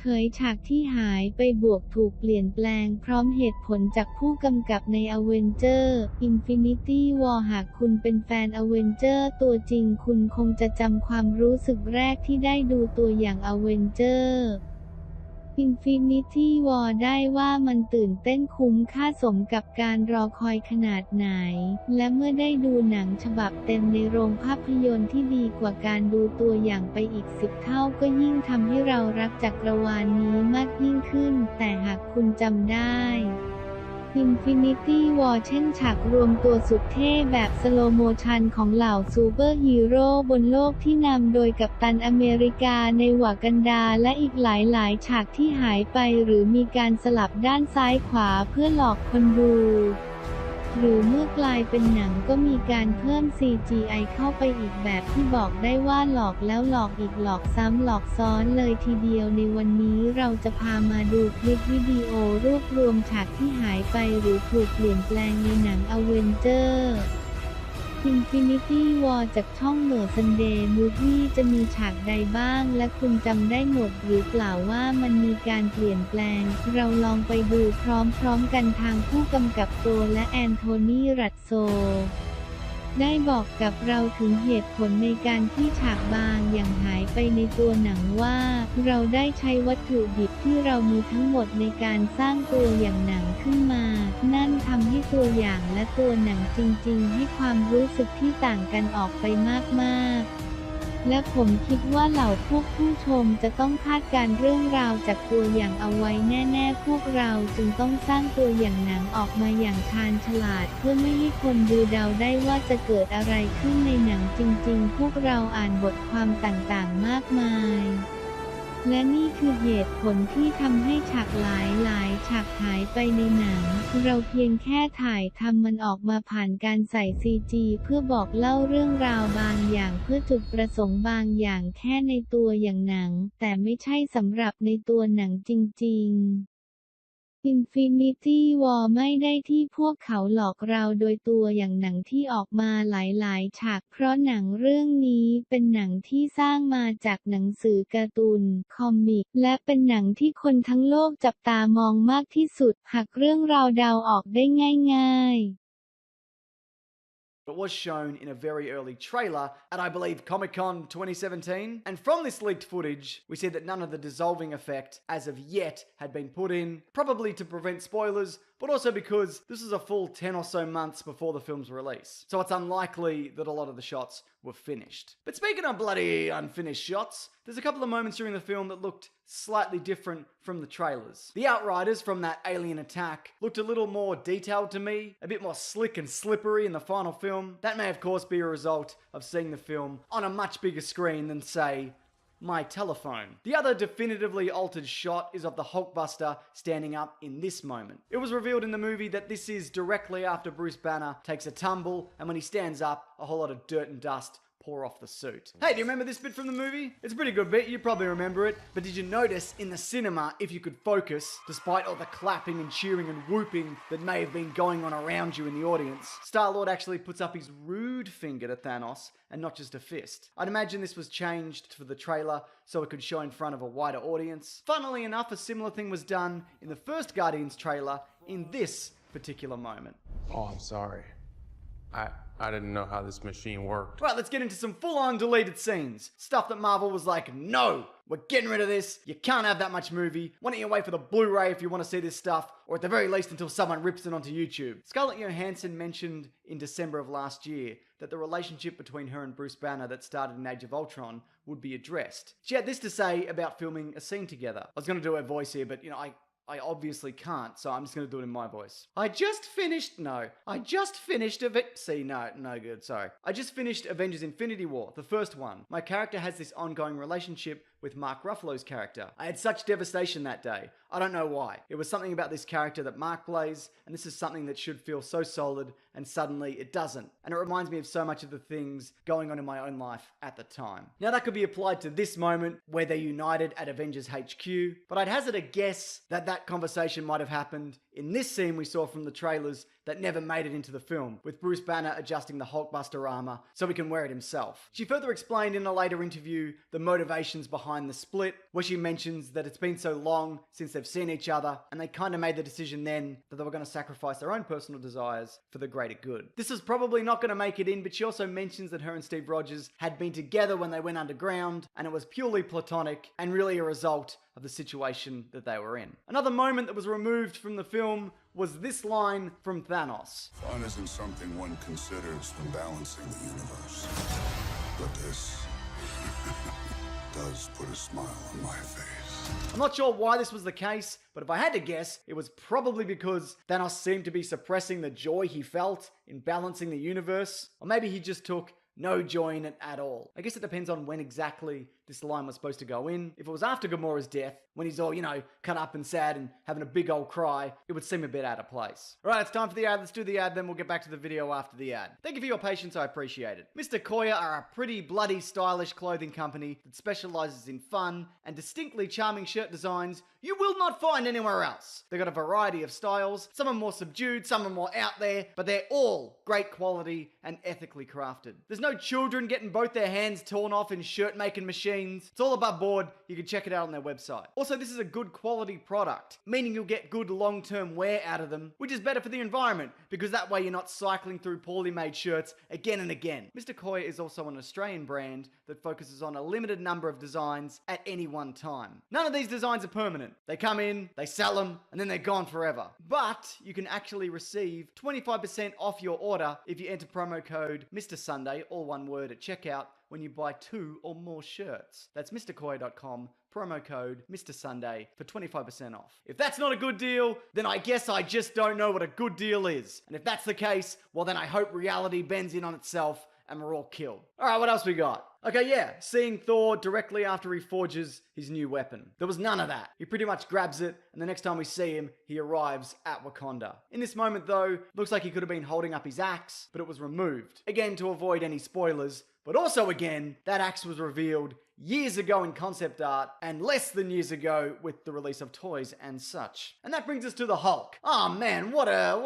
เผยฉากที่หายไปบวกถูกเปลี่ยนแปลงพร้อมเหตุผลจากผู้กำกับใน Avengers Infinity War หากคุณเป็นแฟน Avengers ตัวจริงคุณคงจะจำความรู้สึกแรกที่ได้ดูตัวอย่าง Avengers Infinity War ได้ว่ามันตื่นเต้นคุ้มค่าสมกับการรอคอยขนาดไหนและเมื่อได้ดูหนังฉบับเต็มในโรงภาพยนตร์ที่ดีกว่าการดูตัวอย่างไปอีก10 เท่าก็ยิ่งทำให้เรารักจักรวาลนี้มากยิ่งขึ้นแต่หากคุณจำได้ Infinity War เช่นฉากรวมตัวสุดเท่แบบสโลโมชันของเหล่าซูเปอร์ฮีโร่บนโลกที่นำโดยกัปตันอเมริกาในวากันดาและอีกหลายๆฉากที่หายไปหรือมีการสลับด้านซ้ายขวาเพื่อหลอกคนดูหรือเมื่อกลายเป็นหนังก็มีการเพิ่ม CGI เข้าไปอีกแบบที่บอกได้ว่าหลอกแล้วหลอกอีกหลอกซ้ำหลอกซ้อนเลยทีเดียวในวันนี้เราจะพามาดูคลิปวิดีโอรวบรวมฉากที่หายไปหรือถูกเปลี่ยนแปลงในหนัง Avengers Infinity War จากช่องเหนือ Sunday Movie จะมีฉากใดบ้างและคุณจำได้หมดหรือเปล่าว่ามันมีการเปลี่ยนแปลงเราลองไปดูพร้อมๆกันทางผู้กำกับโตและแอนโทนี รัสโซได้บอกกับเราถึงเหตุผลในการที่ฉากบางอย่างหายไปในตัวหนังว่าเราได้ใช้วัตถุดิบที่เรามีทั้งหมดในการสร้างตัวอย่างหนังขึ้นมานั่นทำให้ตัวอย่างและตัวหนังจริงๆให้ความรู้สึกที่ต่างกันออกไปมากๆและผมคิดว่าเหล่าพวกผู้ชมจะต้องคาดการเรื่องราวจากตัวอย่างเอาไว้แน่ๆพวกเราจึงต้องสร้างตัวอย่างหนังออกมาอย่างชาญฉลาดเพื่อไม่ให้คนดูเดาได้ว่าจะเกิดอะไรขึ้นในหนังจริงๆพวกเราอ่านบทความต่างๆมากมายและนี่คือเหตุผลที่ทำให้ฉากหลายฉากหายไปในหนังเราเพียงแค่ถ่ายทำมันออกมาผ่านการใส่ CG เพื่อบอกเล่าเรื่องราวบางอย่างเพื่อจุดประสงค์บางอย่างแค่ในตัวอย่างหนังแต่ไม่ใช่สำหรับในตัวหนังจริงๆInfinity War ไม่ได้ที่พวกเขาหลอกเราโดยตัวอย่างหนังที่ออกมาหลายๆฉากเพราะหนังเรื่องนี้เป็นหนังที่สร้างมาจากหนังสือการ์ตูนคอมิกและเป็นหนังที่คนทั้งโลกจับตามองมากที่สุดหากเรื่องราวเดาออกได้ง่ายๆIt was shown in a very early trailer at, I believe, Comic-Con 2017. And from this leaked footage, we see that none of the dissolving effect, as of yet, had been put in, probably to prevent spoilers, but also because this is a full 10 or so months before the film's release. So it's unlikely that a lot of the shots were finished. But speaking of bloody unfinished shots, there's a couple of moments during the film that looked slightly different from the trailers. The Outriders from that alien attack looked a little more detailed to me, a bit more slick and slippery in the final film. That may of course be a result of seeing the film on a much bigger screen than, say, my telephone. The other definitively altered shot is of the Hulkbuster standing up in this moment. It was revealed in the movie that this is directly after Bruce Banner takes a tumble, and when he stands up, a whole lot of dirt and dust pour off the suit. Hey, do you remember this bit from the movie? It's a pretty good bit, you probably remember it, but did you notice in the cinema, if you could focus, despite all the clapping and cheering and whooping that may have been going on around you in the audience, Star-Lord actually puts up his rude finger to Thanos and not just a fist. I'd imagine this was changed for the trailer so it could show in front of a wider audience. Funnily enough, a similar thing was done in the first Guardians trailer in this particular moment. Oh, I'm sorry. I didn't know how this machine worked. Right, let's get into some full-on deleted scenes. Stuff that Marvel was like, no, we're getting rid of this. You can't have that much movie. Why don't you wait for the Blu-ray if you want to see this stuff, or at the very least until someone rips it onto YouTube. Scarlett Johansson mentioned in December of last year that the relationship between her and Bruce Banner that started in Age of Ultron would be addressed. She had this to say about filming a scene together. I was going to do her voice here, but I obviously can't, so I'm just going to do it in my voice. I just finished Avengers Infinity War, the first one. My character has this ongoing relationship with Mark Ruffalo's character. I had such devastation that day. I don't know why. It was something about this character that Mark plays, and this is something that should feel so solid, and suddenly it doesn't. And it reminds me of so much of the things going on in my own life at the time. Now that could be applied to this moment where they're united at Avengers HQ, but I'd hazard a guess that that conversation might have happened in this scene we saw from the trailers that never made it into the film, with Bruce Banner adjusting the Hulkbuster armor so he can wear it himself. She further explained in a later interview the motivations behind the split, where she mentions that it's been so long since they've seen each other, and they kind of made the decision then that they were going to sacrifice their own personal desires for the greater good. This is probably not going to make it in, but she also mentions that her and Steve Rogers had been together when they went underground, and it was purely platonic and really a result of the situation that they were in. Another moment that was removed from the film was this line from Thanos. Fun isn't something one considers when balancing the universe. But this does put a smile on my face. I'm not sure why this was the case, but if I had to guess, it was probably because Thanos seemed to be suppressing the joy he felt in balancing the universe. Or maybe he just took no joy in it at all. I guess it depends on when exactly this line was supposed to go in. If it was after Gamora's death, when he's all, cut up and sad and having a big old cry, it would seem a bit out of place. All right, it's time for the ad. Let's do the ad, then we'll get back to the video after the ad. Thank you for your patience, I appreciate it. Mr. Koya are a pretty bloody stylish clothing company that specializes in fun and distinctly charming shirt designs you will not find anywhere else. They've got a variety of styles. Some are more subdued, some are more out there, but they're all great quality and ethically crafted. There's no children getting both their hands torn off in shirt making machines. It's all above board. You can check it out on their website. Also, this is a good quality product, meaning you'll get good long-term wear out of them, which is better for the environment because that way you're not cycling through poorly made shirts again and again. Mr. Koya is also an Australian brand that focuses on a limited number of designs at any one time. None of these designs are permanent. They come in, they sell them, and then they're gone forever. But you can actually receive 25% off your order if you enter promo code Mr. Sunday, all one word, at checkout when you buy 2 or more shirts. That's MrKoya.com, promo code Mr. Sunday for 25% off. If that's not a good deal, then I guess I just don't know what a good deal is. And if that's the case, well then I hope reality bends in on itself and we're all killed. Alright, what else we got? Okay, yeah, seeing Thor directly after he forges his new weapon. There was none of that. He pretty much grabs it, and the next time we see him, he arrives at Wakanda. In this moment though, looks like he could have been holding up his axe, but it was removed. Again, to avoid any spoilers, but also again, that axe was revealed years ago in concept art, and less than years ago with the release of toys and such. And that brings us to the Hulk. Oh man, what a